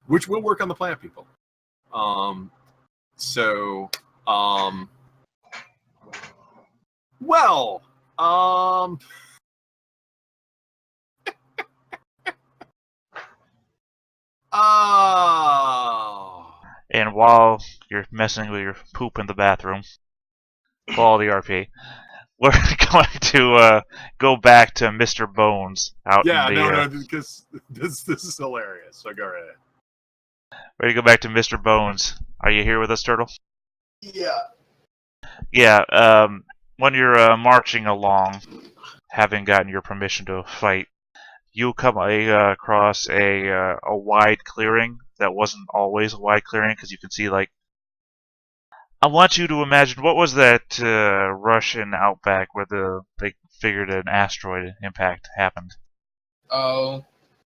which will work on the plant people. So, well, And while you're messing with your poop in the bathroom, quality RP, we're going to go back to Mr. Bones out in the... no, because this is hilarious, so go right ahead. Ready to go back to Mr. Bones. Are you here with us, Turtle? Yeah. Yeah, when you're marching along, having gotten your permission to fight, you come across a wide clearing that wasn't always a wide clearing, because you can see, like... I want you to imagine, what was that Russian outback where they figured an asteroid impact happened? Oh,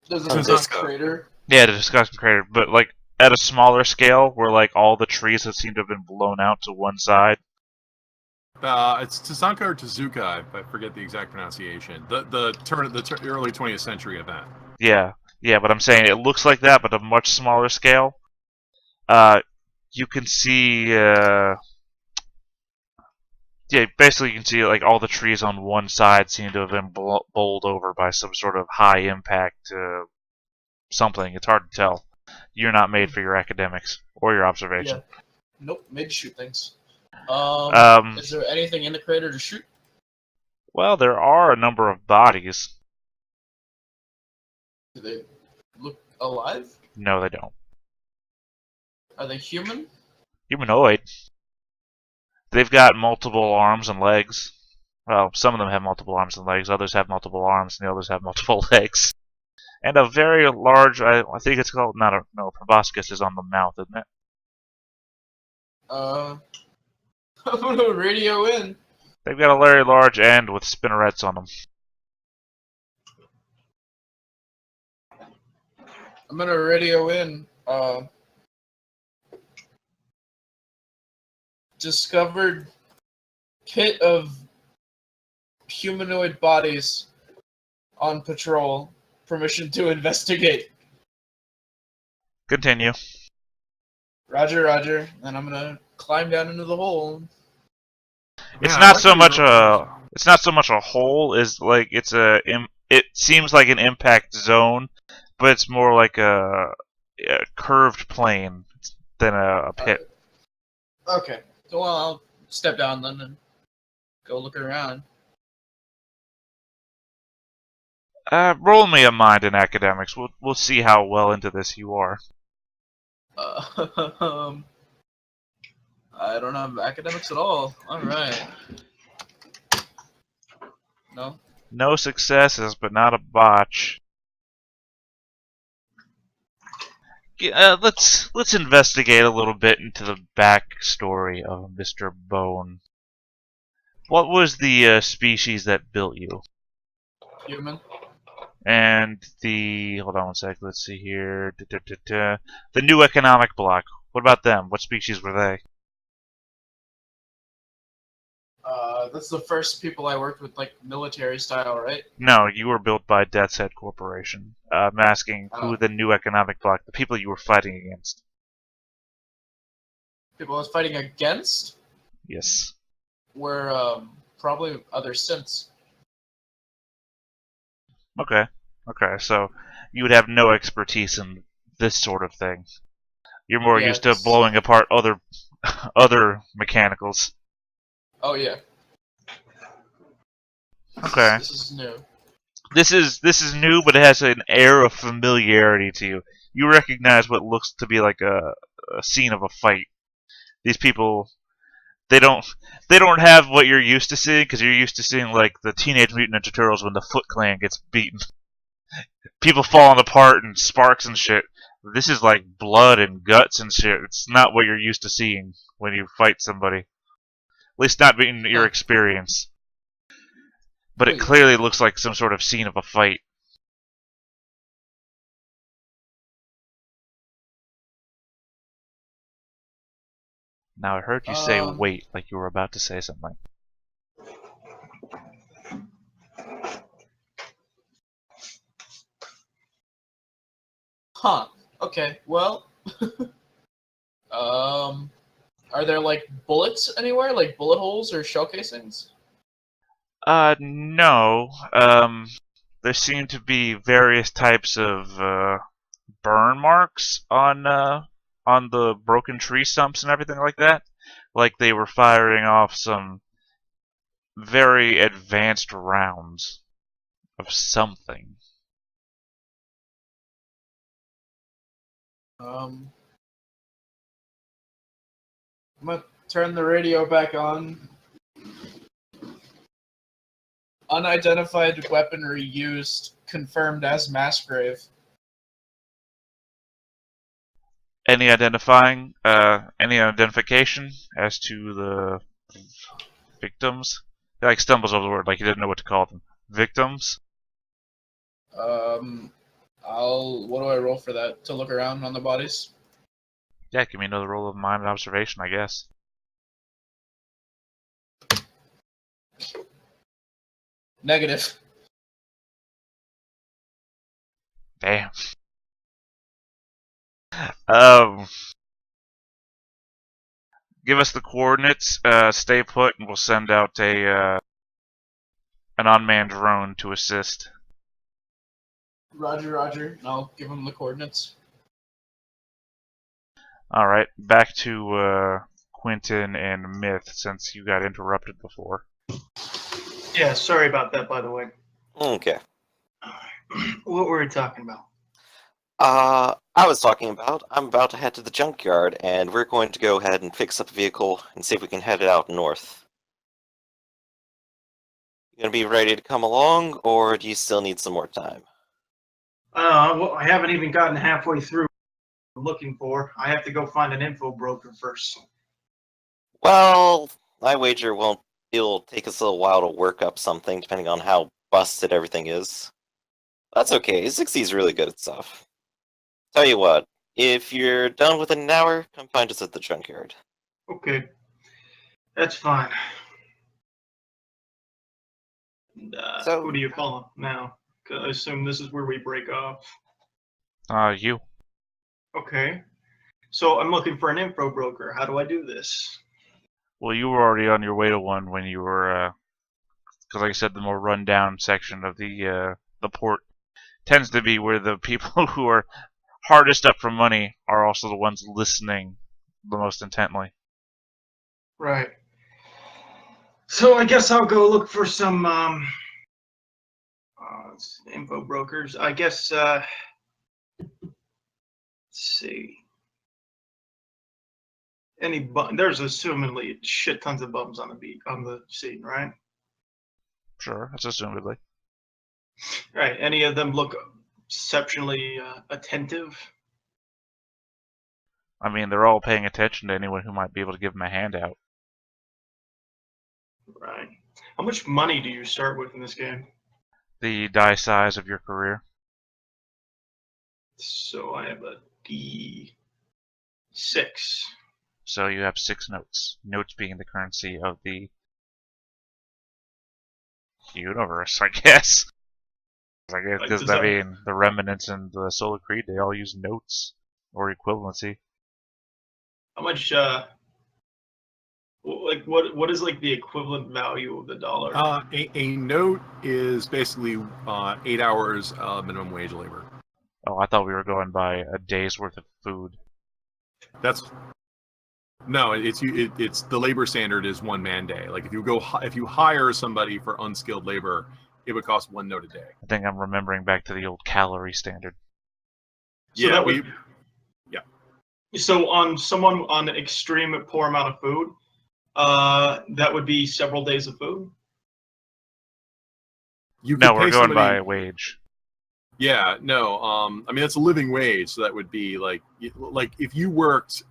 there's a crater. Yeah, the disgusting crater, but like at a smaller scale, where like all the trees have seemed to have been blown out to one side. It's Tazanka or Tezuka, I forget the exact pronunciation. The early 20th century event. Yeah, but I'm saying it looks like that, but a much smaller scale. You can see, basically you can see like all the trees on one side seem to have been bowled over by some sort of high impact something. It's hard to tell. You're not made for your academics or your observation. Yeah. Nope, made to shoot things. Is there anything in the crater to shoot? Well, there are a number of bodies. Do they look alive? No, they don't. Are they human? Humanoid. They've got multiple arms and legs. Well, some of them have multiple arms and legs, others have multiple arms, and the others have multiple legs. And a very large, I think it's called, no, proboscis is on the mouth, isn't it? I'm gonna radio in. They've got a very large end with spinnerets on them. I'm gonna radio in. Discovered pit of humanoid bodies on patrol. Permission to investigate. Continue. Roger, roger. And I'm gonna climb down into the hole. It's not so much a hole as like it seems like an impact zone, but it's more like a curved plane than a pit. Okay. Well, I'll step down then and go look around. Roll me a mind in academics. We'll see how well into this you are. I don't have academics at all. All right. No. No successes, but not a botch. Let's investigate a little bit into the backstory of Mr. Bone. What was the species that built you? Human. And hold on one sec. Let's see here. The new economic bloc. What about them? What species were they? That's the first people I worked with, like military style, right? No, you were built by Death's Head Corporation. I'm asking who the new economic bloc, the people you were fighting against. People I was fighting against? Yes. Were probably other synths. Okay, so you would have no expertise in this sort of thing. You're more used to blowing apart other mechanicals. Oh yeah. Okay. This is new. This is new, but it has an air of familiarity to you. You recognize what looks to be like a scene of a fight. These people, they don't have what you're used to seeing, because you're used to seeing like the Teenage Mutant Ninja Turtles when the Foot Clan gets beaten. People falling apart and sparks and shit. This is like blood and guts and shit. It's not what you're used to seeing when you fight somebody. At least not in your experience. But it clearly looks like some sort of scene of a fight. Now I heard you say wait, like you were about to say something. Huh. Okay, well, are there like bullets anywhere, like bullet holes or shell casings? No. There seem to be various types of burn marks on the broken tree stumps and everything like that. Like they were firing off some very advanced rounds of something. I'm gonna turn the radio back on. Unidentified weaponry used, confirmed as mass grave. Any identification as to the victims? He like stumbles over the word, like he didn't know what to call them. Victims? Um, what do I roll for that? To look around on the bodies? Yeah, give me another roll of mind and observation, I guess. Negative. Damn. Um, give us the coordinates. Stay put, and we'll send out an unmanned drone to assist. Roger, Roger. I'll give him the coordinates. All right, back to Quentin and Myth, since you got interrupted before. Yeah, sorry about that, by the way. Okay. What were we talking about? I was talking about, I'm about to head to the junkyard, and we're going to go ahead and fix up a vehicle and see if we can head it out north. You gonna be ready to come along, or do you still need some more time? Well, I haven't even gotten halfway through what I'm looking for. I have to go find an info broker first. Well, I wager it'll take us a little while to work up something, depending on how busted everything is. That's okay, 60's really good at stuff. Tell you what, if you're done within an hour, come find us at the junkyard. Okay, that's fine. And, So- who do you call now? 'Cause I assume this is where we break off. You. Okay, so I'm looking for an info broker. How do I do this? Well, you were already on your way to one when you were, because like I said, the more rundown section of the port tends to be where the people who are hardest up for money are also the ones listening the most intently. Right. So I guess I'll go look for some info brokers. I guess let's see. There's assumedly shit tons of bums on the scene, right? Sure, that's assumedly. Right. Any of them look exceptionally attentive? I mean, they're all paying attention to anyone who might be able to give them a handout. Right. How much money do you start with in this game? The die size of your career. So I have a D6. So you have 6 notes. Notes being the currency of the universe, I guess. I guess Like, because does I that- mean, the Remnants and the Solar Creed, they all use notes or equivalency. How much? What is like the equivalent value of the dollar? A note is basically 8 hours minimum wage labor. Oh, I thought we were going by a day's worth of food. It's the labor standard is 1 man day. Like if you hire somebody for unskilled labor, it would cost 1 note a day. I think I'm remembering back to the old calorie standard. So So on someone on an extreme poor amount of food, that would be several days of food. You No, could we're pay going somebody, by wage. Yeah, no. I mean that's a living wage, so that would be like if you worked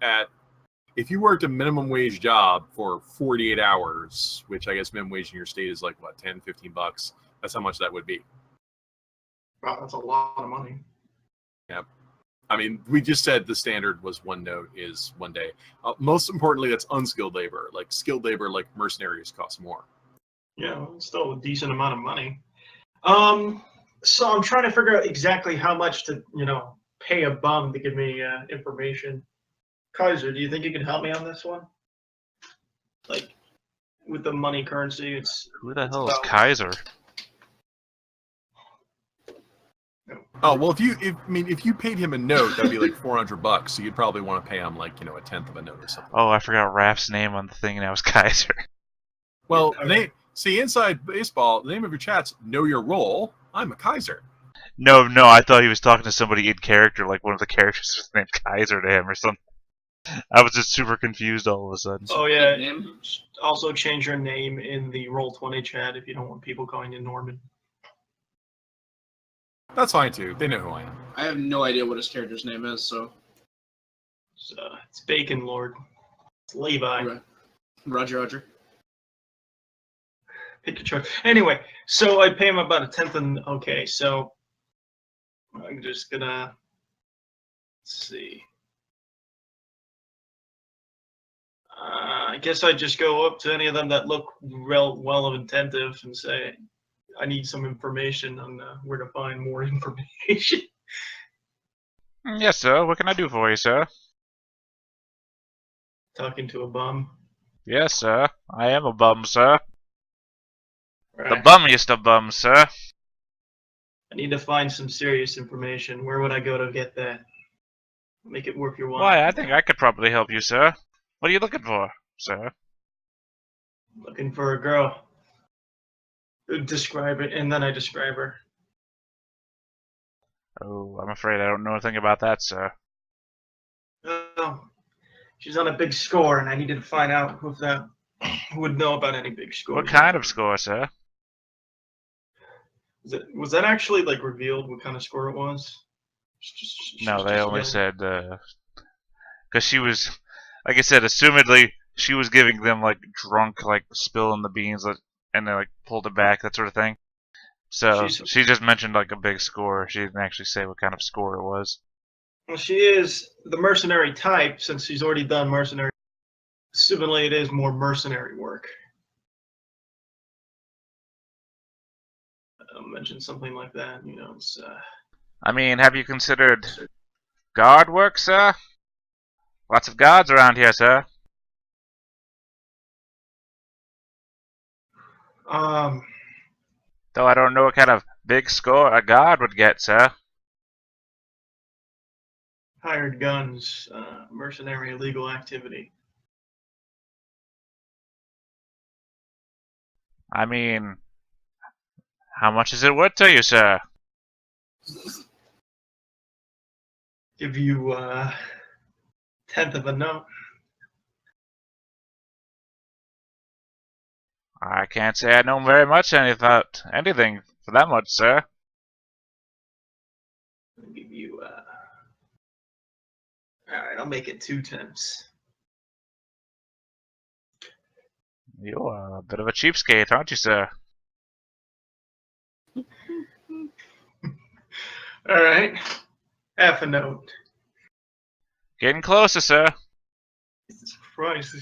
a minimum wage job for 48 hours, which I guess minimum wage in your state is like what, $10-15. That's how much that would be. Wow, that's a lot of money. Yep. I mean, we just said the standard was 1 note is 1 day. Most importantly, that's unskilled labor. Like skilled labor, like mercenaries, cost more. Yeah, it's still a decent amount of money. So I'm trying to figure out exactly how much to, pay a bum to give me information. Kaiser, do you think you can help me on this one? Like, with the money currency, Who the it's hell is about- Kaiser? Oh well, if you paid him a note, that'd be like $400. So you'd probably want to pay him like a tenth of a note or something. Oh, I forgot Raph's name on the thing, and that was Kaiser. Well, Okay. see inside baseball, the name of your chat's Know Your Role. I'm a Kaiser. No, I thought he was talking to somebody in character, like one of the characters was named Kaiser to him or something. I was just super confused all of a sudden. Oh yeah. Name? Also change your name in the Roll20 chat if you don't want people calling you Norman. That's fine too. They know who I am. I have no idea what his character's name is, so. It's Bacon Lord. It's Levi. Okay. Roger. Pick your choice. Anyway, so I pay him about a tenth. Okay, so I'm just gonna see. I guess I just go up to any of them that look well attentive and say, I need some information on where to find more information. Yes, sir. What can I do for you, sir? Talking to a bum. Yes, sir. I am a bum, sir. The Right. bummiest of bums, sir. I need to find some serious information. Where would I go to get that? Make it worth your while. Why, I think I could probably help you, sir. What are you looking for, sir? Looking for a girl. Describe it, and then I describe her. Oh, I'm afraid I don't know anything about that, sir. Oh, she's on a big score, and I needed to find out who would know about any big scores. What kind of score, sir? Was that actually like revealed? What kind of score it was? No, they only yelling. said, because she was, like I said, assumedly, she was giving them, like, drunk, like, spilling the beans, and they, like, pulled it back, that sort of thing. So, she just mentioned, like, a big score. She didn't actually say what kind of score it was. Well, she is the mercenary type, since she's already done mercenary. Assumedly, it is more mercenary work. I'll mention something like that. It's I mean, have you considered guard work, sir? Lots of guards around here, sir. Though I don't know what kind of big score a guard would get, sir. hired guns, mercenary illegal activity. I mean, how much is it worth to you, sir? Give you tenth of a note. I can't say I know very much about anything for that much, sir. I'll give you. All right, I'll make it 2/10. You're a bit of a cheapskate, aren't you, sir? All right, half a note. Getting closer, sir. Jesus Christ.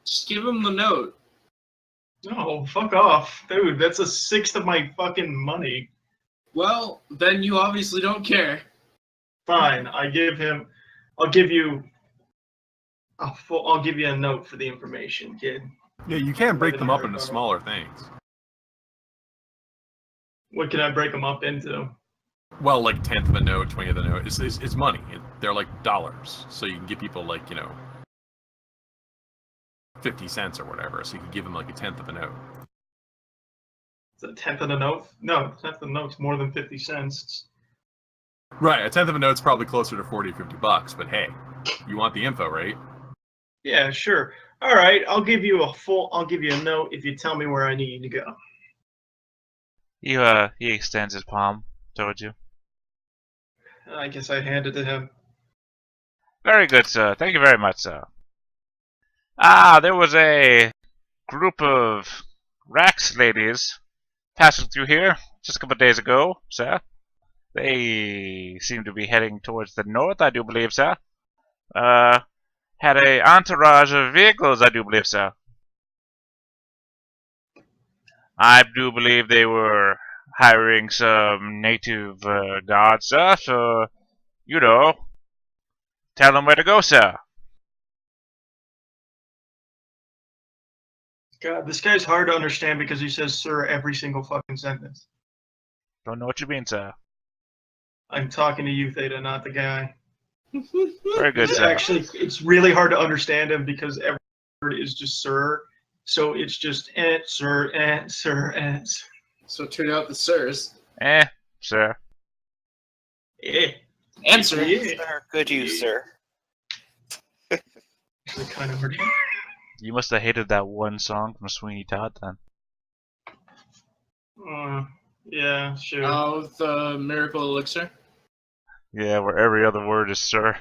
Just give him the note. No, fuck off, dude. That's a sixth of my fucking money. Well, then you obviously don't care. Fine, I'll give you a note for the information, kid. Yeah, you can break them up into smaller things. What can I break them up into? Well, like tenth of a note, 20th of a note. It's money. They're like dollars, so you can give people like 50 cents or whatever. So you can give them like a tenth of a note. Is it a tenth of a note? No, a tenth of a note's more than 50 cents. Right, a tenth of a note's probably closer to 40 or 50 bucks. But hey, you want the info, right? Yeah, sure. All right, I'll give you a note if you tell me where I need to go. He extends his palm towards you. I guess I hand it to him. Very good, sir. Thank you very much, sir. Ah, there was a group of Rax ladies passing through here just a couple of days ago, sir. They seem to be heading towards the north, I do believe, sir. Had a entourage of vehicles, I do believe, sir. I do believe they were hiring some native guards, sir. So, you know, tell them where to go, sir. God, this guy's hard to understand because he says "sir" every single fucking sentence. Don't know what you mean, sir. I'm talking to you, Theta, not the guy. Very good, It's sir. actually, it's really hard to understand him because every word is just "sir," so it's just sir, sir, sir. So it turned out the sirs. Sir. Eh. Answer. Yeah. Sir, good use, sir. Really kind of hard. You must have hated that one song from Sweeney Todd then. Yeah, sure. Oh, the miracle elixir. Yeah, where every other word is sir.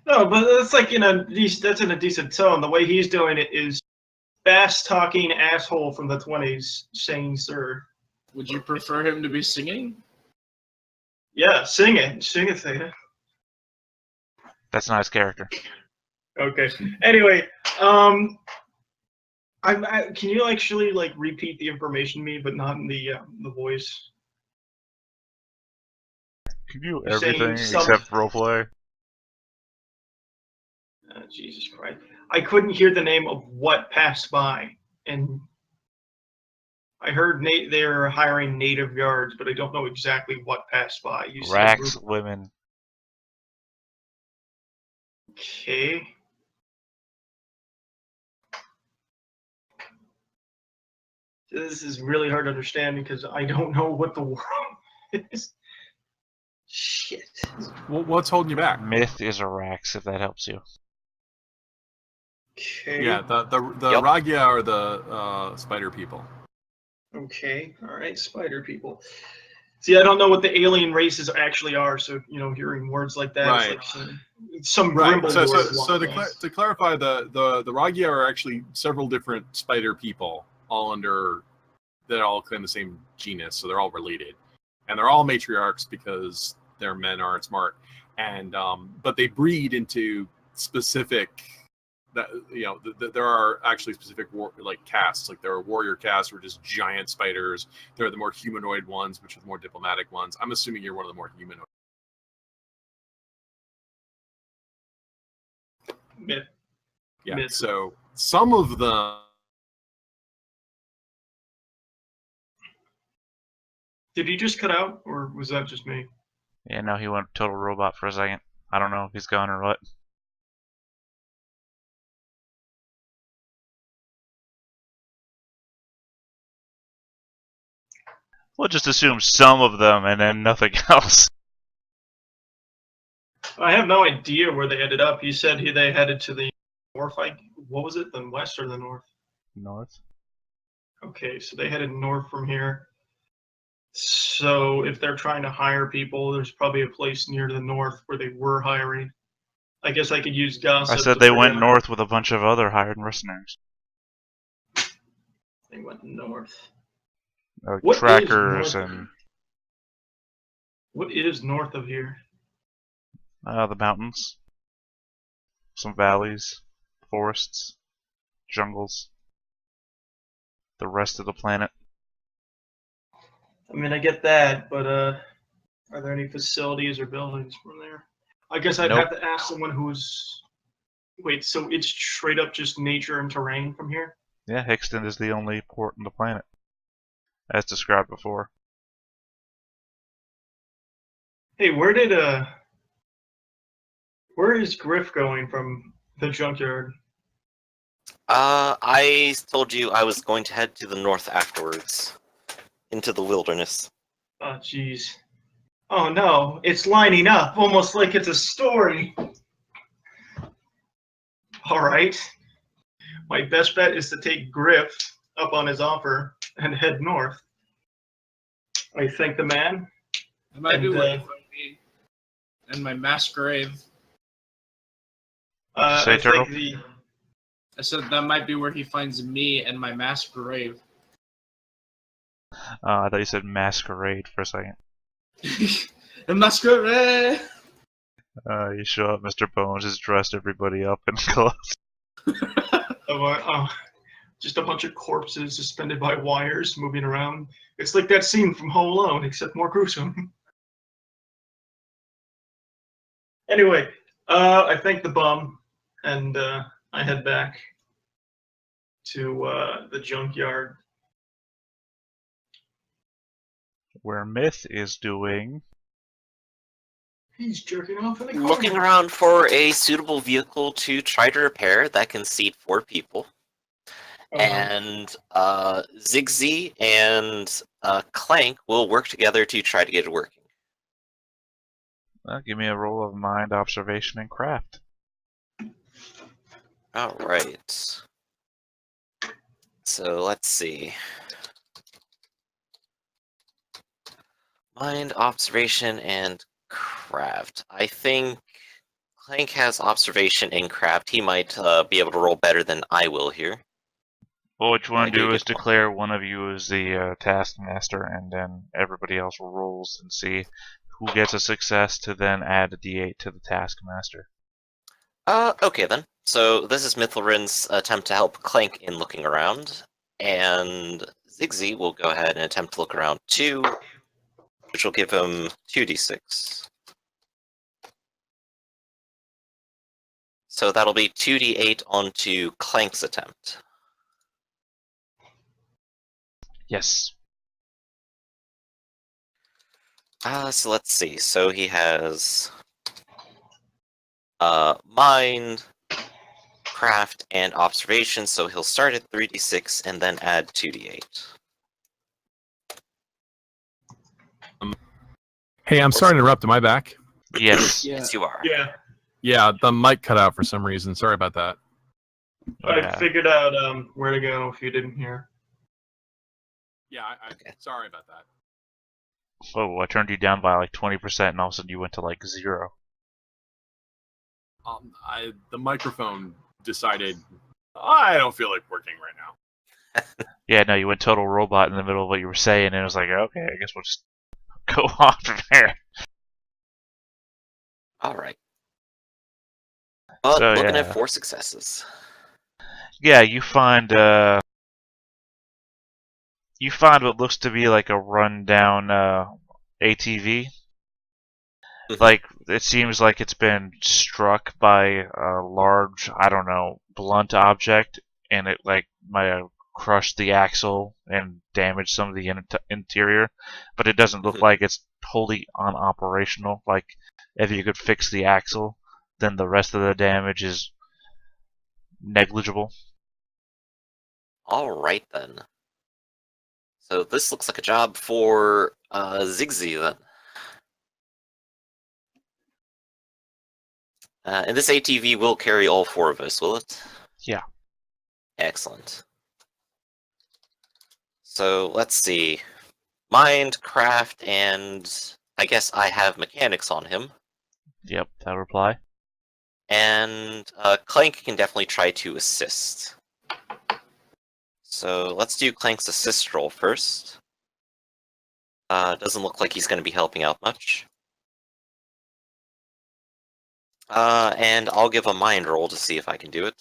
No, but that's like that's in a decent tone. The way he's doing it is fast talking asshole from the 20s saying "sir." Would you prefer him to be singing? Yeah, sing it, Theta. That's not his character. Okay. Anyway, can you actually like repeat the information to me, but not in the voice? Can you do You're saying everything some- except roleplay? Jesus Christ! I couldn't hear the name of what passed by, and I heard they're hiring native guards, but I don't know exactly what passed by. You said Racks, women. okay. This is really hard to understand because I don't know what the world is. Shit. What's holding you back? Myth is a Rax, if that helps you. Okay. Yeah, the Yep. Ragia are the spider people. Okay. All right. Spider people. See, I don't know what the alien races actually are, so hearing words like that is Right. like some Right. Grimble So, word so, along so those. to clarify, the Ragia are actually several different spider people, all under that all claim the same genus, so they're all related, and they're all matriarchs because their men aren't smart, and but they breed into specific. That there are actually specific castes. Like there are warrior castes, who are just giant spiders. There are the more humanoid ones, which are the more diplomatic ones. I'm assuming you're one of the more humanoid. Myth. Yeah. Myth. So some of them. Did he just cut out, or was that just me? Yeah, no, he went total robot for a second. I don't know if he's gone or what. We'll just assume some of them and then nothing else. I have no idea where they ended up. He said they headed to the north. What was it? The west or the north? North. Okay, so they headed north from here. So if they're trying to hire people, there's probably a place near the north where they were hiring. I guess I could use gossip. I said to they figure went out- north with a bunch of other hired mercenaries. They went north. Like What is trackers north? and What is north of here? the mountains. Some valleys, forests, jungles. The rest of the planet. I mean, I get that, but are there any facilities or buildings from there? I guess I'd Nope. have to ask someone who's. Wait, so it's straight up just nature and terrain from here? Yeah, Hixton is the only port on the planet, as described before. Hey, where is Griff going from the junkyard? I told you I was going to head to the north afterwards, into the wilderness. Oh, jeez. Oh no, it's lining up, almost like it's a story. All right. My best bet is to take Griff up on his offer and head north. I thank the man. It might be And, where he found me and my mass grave. Say, I Turtle? think I said that might be where he finds me and my mass grave. I thought you said masquerade for a second. The masquerade. You show up, Mr. Bones has dressed everybody up in clothes. just a bunch of corpses suspended by wires moving around. It's like that scene from Home Alone, except more gruesome. Anyway, I thank the bum, and I head back to the junkyard. Where Myth is doing. He's jerking off in the corner. Looking around for a suitable vehicle to try to repair that can seat 4 people. And Zigzy and Clank will work together to try to get it working. Give me a roll of mind, observation, and craft. Alright. So let's see. Mind, observation, and craft. I think Clank has observation and craft. He might be able to roll better than I will here. Well, what you want I to do do is get one. declare one of you as the taskmaster, and then everybody else rolls and see who gets a success to then add a d8 to the taskmaster. Okay then. So this is Mithlin's attempt to help Clank in looking around, and Zigzy will go ahead and attempt to look around too, which will give him 2d6. So that'll be 2d8 onto Clank's attempt. Yes. So let's see. So he has mind, craft, and observation. So he'll start at 3d6 and then add 2d8. Hey, I'm sorry to interrupt. Am I back? Yes. Yeah. Yes, you are. Yeah, Yeah, the mic cut out for some reason. Sorry about that. I Yeah. figured out where to go if you didn't hear. Yeah, Okay. sorry about that. Oh, I turned you down by like 20%, and all of a sudden you went to like 0. The microphone decided I don't feel like working right now. Yeah, no, you went total robot in the middle of what you were saying, and it was like, okay, I guess we'll just go on from there. Alright. But So, looking yeah. at 4 successes. Yeah, you find what looks to be like a rundown ATV. Mhm. Like, it seems like it's been struck by a large, I don't know, blunt object, and it like might have crushed the axle and damaged some of the interior, but it doesn't look Mhm. like it's wholly unoperational. Like, if you could fix the axle, then the rest of the damage is negligible. Alright then. So this looks like a job for Zigzy then. And this ATV will carry all 4 of us, will it? Yeah. Excellent. So let's see. Mind, craft, and I guess I have mechanics on him. Yep, that reply. And Clank can definitely try to assist. So let's do Clank's assist roll first. Doesn't look like he's going to be helping out much. And I'll give a mind roll to see if I can do it.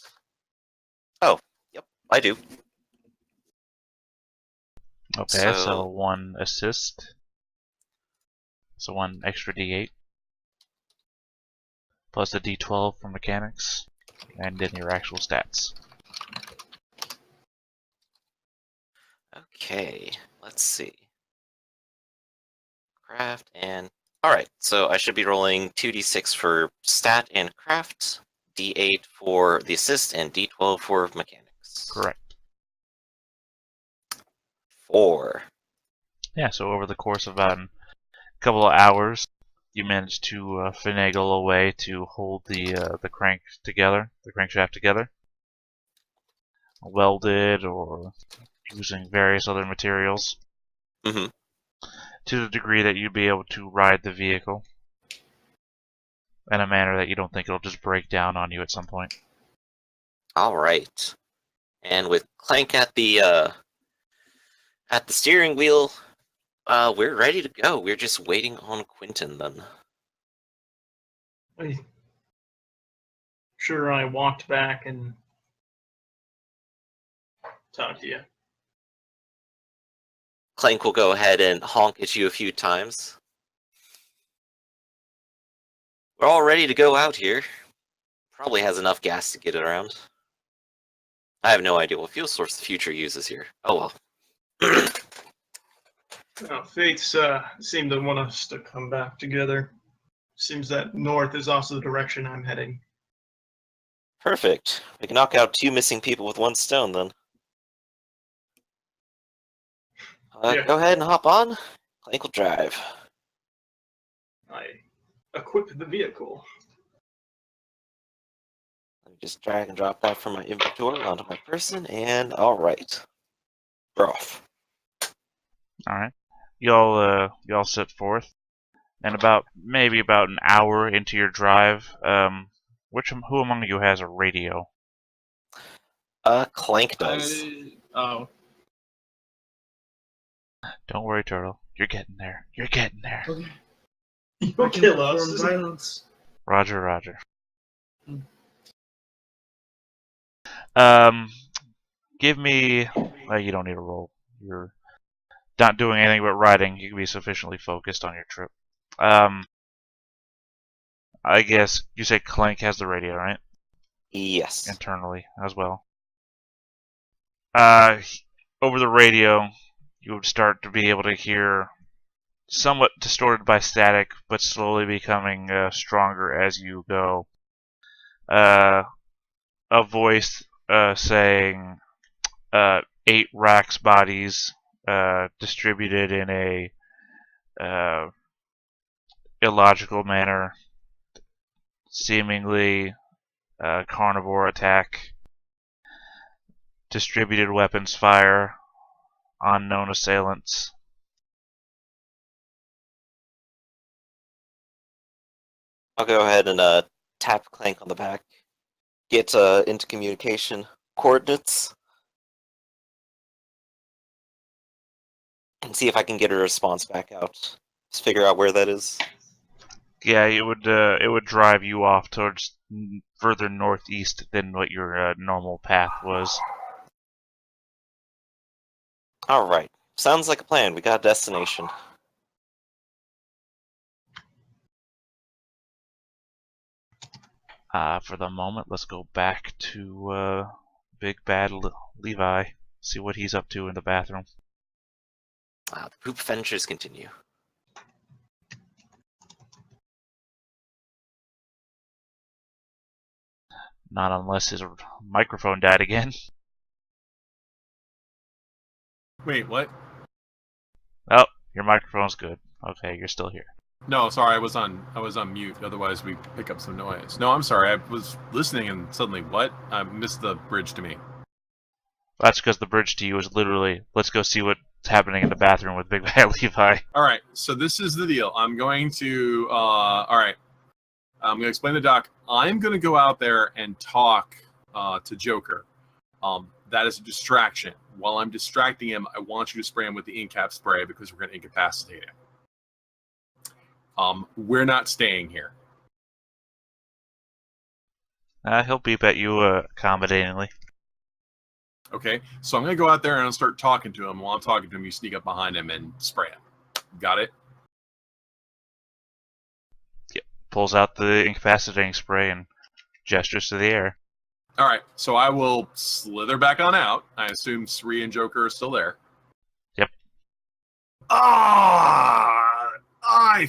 Oh, yep, I do. Okay, so So 1 assist. So 1 extra d8. Plus a d12 for mechanics. And then your actual stats. okay, let's see. Craft and alright, so I should be rolling 2d6 for stat and craft, d8 for the assist, and d12 for mechanics. Correct. 4. Yeah, so over the course of about a couple of hours, you managed to finagle a way to hold the crank together, the crankshaft together, welded or using various other materials, Mm-hmm. to the degree that you'd be able to ride the vehicle in a manner that you don't think it'll just break down on you at some point. Alright. And with Clank at the steering wheel, we're ready to go. We're just waiting on Quentin then. Sure, I walked back and talk to you. Clank will go ahead and honk at you a few times. We're all ready to go out here. Probably has enough gas to get it around. I have no idea what fuel source the future uses here. Oh well. Fates seem to want us to come back together. Seems that north is also the direction I'm heading. Perfect. We can knock out 2 missing people with 1 stone, then. Yeah. Go ahead and hop on. Clank will drive. I equip the vehicle. Let me just drag and drop that from my inventory onto my person, and alright. We're off. Alright. Y'all set forth. And maybe about an hour into your drive, who among you has a radio? Clank does. Oh. Don't worry, Turtle. You're getting there. You're getting there. Okay. You'll kill us. Perform violence. Roger, roger. Hmm. Give me... Well, you don't need a roll. You're not doing anything but riding. You can be sufficiently focused on your trip. I guess you say Clank has the radio, right? Yes. Internally as well. Over the radio, you would start to be able to hear, somewhat distorted by static, but slowly becoming stronger as you go, a voice saying 8 Rax bodies distributed in a illogical manner, seemingly carnivore attack, distributed weapons fire, unknown assailants. I'll go ahead and tap Clank on the back. Get into communication coordinates. And see if I can get a response back out. Just figure out where that is. Yeah, it would drive you off towards further northeast than what your normal path was. Alright. Sounds like a plan. We got a destination. For the moment, let's go back to Big Bad Levi. See what he's up to in the bathroom. The poop adventures continue. Not unless his microphone died again. Wait, what? Oh, your microphone's good. Okay, you're still here. No, sorry, I was on mute. Otherwise, we pick up some noise. No, I'm sorry. I was listening, and suddenly, what? I missed the bridge to me. That's because the bridge to you is literally, let's go see what's happening in the bathroom with Big Bad Levi. All right, so this is the deal. I'm going to. All right, I'm going to explain to Doc. I'm going to go out there and talk to Joker. That is a distraction. While I'm distracting him, I want you to spray him with the incap spray because we're going to incapacitate him. We're not staying here. He'll beep at you accommodatingly. Okay, so I'm going to go out there and I'll start talking to him. While I'm talking to him, you sneak up behind him and spray him. Got it? Yep. Pulls out the incapacitating spray and gestures to the air. All right, so I will slither back on out. I assume Sri and Joker are still there. Yep. I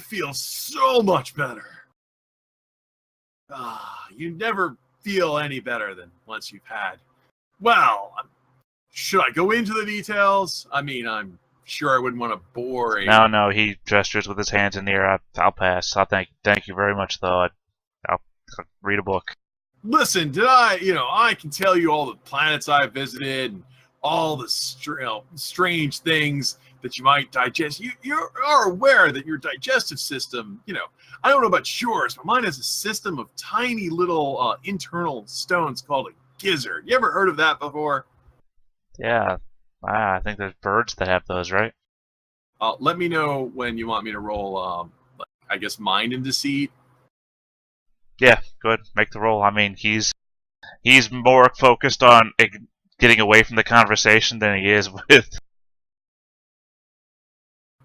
feel so much better. You never feel any better than once you've had. Well, should I go into the details? I mean, I'm sure I wouldn't want to bore a... No, he gestures with his hands in the air. I'll pass. I'll thank you very much, though. I'll read a book. Listen, I can tell you all the planets I've visited and all the strange things that you might digest. You are aware that your digestive system, I don't know about yours, but mine has a system of tiny little internal stones called a gizzard. You ever heard of that before? Yeah, I think there's birds that have those, right? Let me know when you want me to roll, I guess, mind and deceit. Yeah, go ahead, make the roll. I mean, he's more focused on getting away from the conversation than he is with.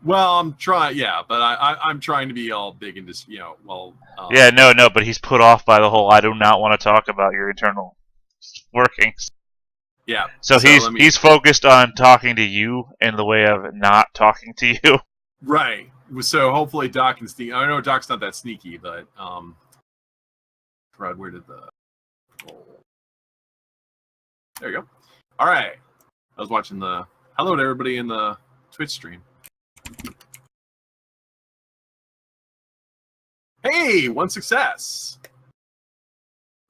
Well, I'm trying, yeah, but I'm trying to be all big and just, Yeah, no, but he's put off by the whole I do not want to talk about your internal workings. yeah. So he's focused on talking to you in the way of not talking to you. Right. So hopefully Doc can sneak. I know Doc's not that sneaky, but Rod, where did the? There you go. All right. I was watching the. Hello to everybody in the Twitch stream. Hey, one success.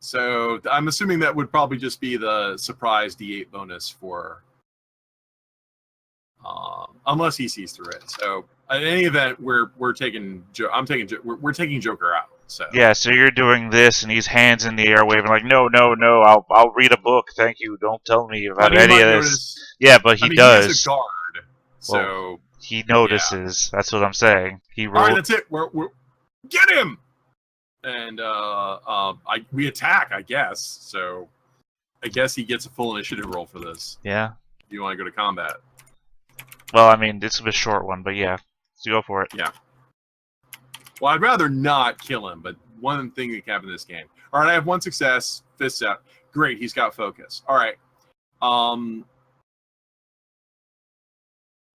So I'm assuming that would probably just be the surprise D8 bonus for, unless he sees through it. So in any event, we're taking Joker out. So Yeah, so you're doing this, and he's hands in the air waving like, no, I'll read a book, thank you. Don't tell me about any of this. Yeah, but he does. He is a guard, so well, he notices. Yeah. That's what I'm saying. He rolled. All right, that's it. We're get him. And we attack, I guess. So I guess he gets a full initiative roll for this. Yeah. You want to go to combat? Well, I mean, this is a short one, but yeah, so go for it. Yeah. Well, I'd rather not kill him, but one thing that can happen in this game. All right, I have one success. Fists out. Great, he's got focus. All right.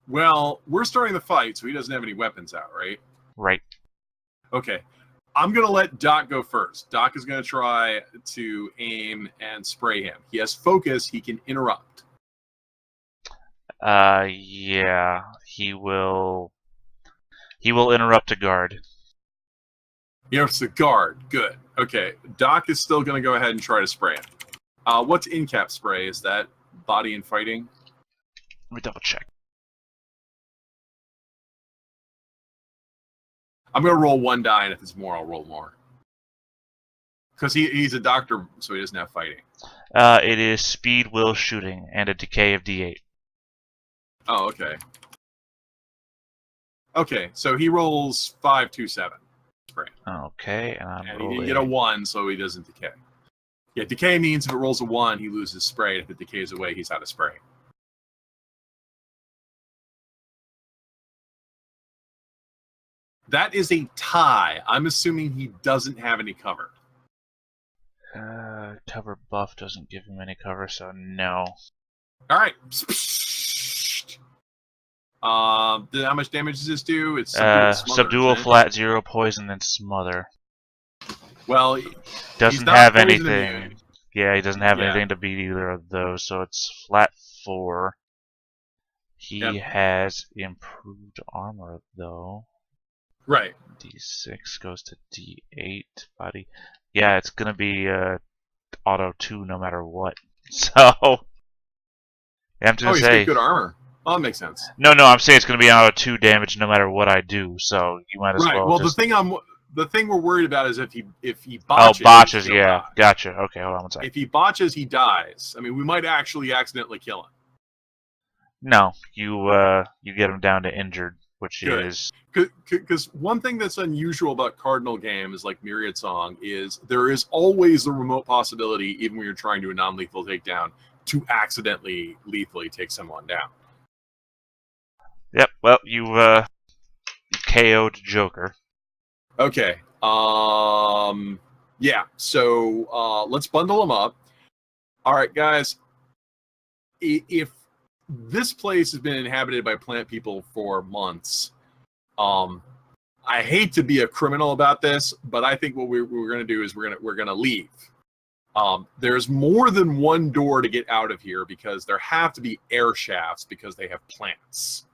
Well, we're starting the fight, so he doesn't have any weapons out, right? Right. Okay. I'm going to let Doc go first. Doc is going to try to aim and spray him. He has focus. He can interrupt. Yeah. He will interrupt a guard. It's a guard. Good. Okay. Doc is still going to go ahead and try to spray him. What's in-cap spray? Is that body and fighting? Let me double check. I'm going to roll one die, and if it's more, I'll roll more. Because he's a doctor, so he doesn't have fighting. It is speed, will, shooting, and a decay of D8. Oh, okay. Okay, so he rolls 5, 2, 7. Spray. Okay, and I'm rolling. He didn't get a 1, so he doesn't decay. Yeah, decay means if it rolls a 1, he loses spray. If it decays away, he's out of spray. That is a tie. I'm assuming he doesn't have any cover. Cover buff doesn't give him any cover, so no. All right. How much damage does this do? It's subdue, flat, 0, poison, and smother. Well, doesn't have anything. Immune. Yeah, he doesn't have anything to beat either of those, so it's flat 4. He has improved armor though. Right. D6 goes to D8 body. Yeah, it's gonna be auto 2 no matter what. So I'm just he's got good armor. Oh, that makes sense. No, I'm saying it's gonna be auto 2 damage no matter what I do. So you might as well. Right. Well, just... the thing we're worried about is if he botches. Oh, botches. Yeah, die. Gotcha. Okay, hold on one second. If he botches, he dies. I mean, we might actually accidentally kill him. No, you get him down to injured, which Good. Is because one thing that's unusual about Cardinal games like Myriad Song is there is always the remote possibility, even when you're trying to do a non-lethal takedown, to accidentally lethally take someone down. Yep. Well, you KO'd Joker. Okay. Yeah. So let's bundle them up. All right, guys. If this place has been inhabited by plant people for months, I hate to be a criminal about this, but I think what we're going to do is we're going to leave. There's more than one door to get out of here because there have to be air shafts because they have plants.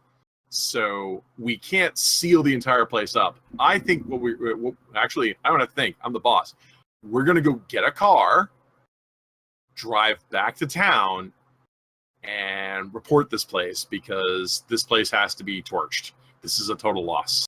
So we can't seal the entire place up. I think actually, I don't have to think. I'm the boss. We're going to go get a car, drive back to town, and report this place because this place has to be torched. This is a total loss.